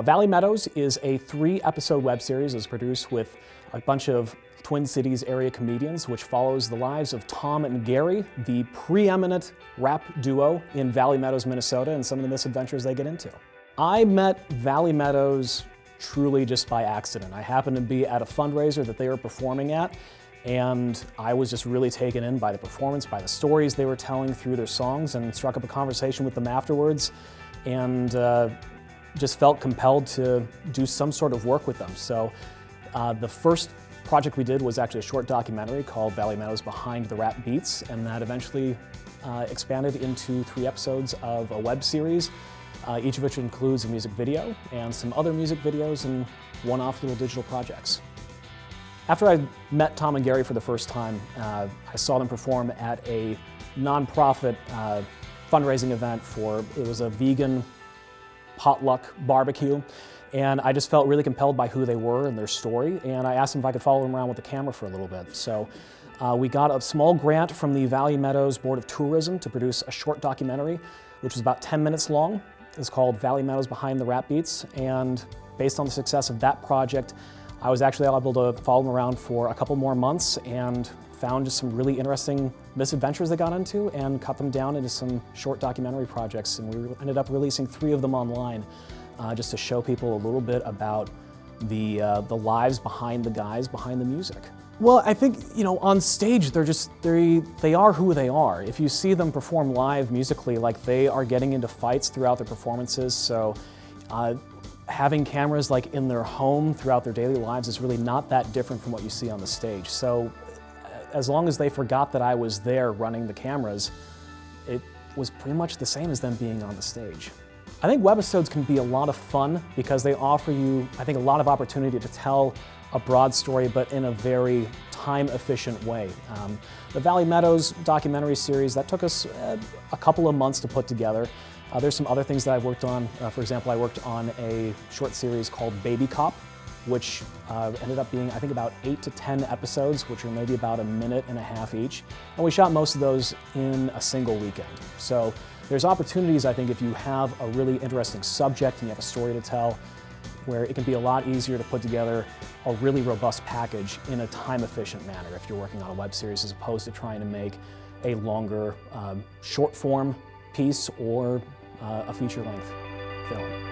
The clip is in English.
Valley Meadows is a 3-episode web series. It's produced with a bunch of Twin Cities area comedians, which follows the lives of Tom and Gary, the preeminent rap duo in Valley Meadows, Minnesota, and some of the misadventures they get into. I met Valley Meadows truly just by accident. I happened to be at a fundraiser that they were performing at, and I was just really taken in by the performance, by the stories they were telling through their songs, and struck up a conversation with them afterwards, and just felt compelled to do some sort of work with them. So the first project we did was actually a short documentary called Valley Meadows Behind the Rap Beats, and that eventually expanded into 3 episodes of a web series, each of which includes a music video and some other music videos and one-off little digital projects. After I met Tom and Gary for the first time, I saw them perform at a nonprofit fundraising event it was a vegan potluck barbecue, and I just felt really compelled by who they were and their story, and I asked them if I could follow them around with the camera for a little bit. So we got a small grant from the Valley Meadows Board of Tourism to produce a short documentary, which was about 10 minutes long. It's called Valley Meadows Behind the Rap Beats, and based on the success of that project, I was actually able to follow them around for a couple more months and found just some really interesting misadventures they got into and cut them down into some short documentary projects. And we ended up releasing 3 of them online just to show people a little bit about the lives behind the guys behind the music. Well, I think, on stage, they are who they are. If you see them perform live musically, like, they are getting into fights throughout their performances, so having cameras like in their home throughout their daily lives is really not that different from what you see on the stage. So as long as they forgot that I was there running the cameras, it was pretty much the same as them being on the stage. I think webisodes can be a lot of fun because they offer you, I think, a lot of opportunity to tell a broad story, but in a very time-efficient way. The Valley Meadows documentary series, that took us a couple of months to put together. There's some other things that I've worked on. For example, I worked on a short series called Baby Cop, which ended up being, I think, about 8 to 10 episodes, which are maybe about 1.5 minutes each. And we shot most of those in a single weekend. So there's opportunities, I think, if you have a really interesting subject and you have a story to tell, where it can be a lot easier to put together a really robust package in a time-efficient manner if you're working on a web series, as opposed to trying to make a longer short-form piece or a feature-length film.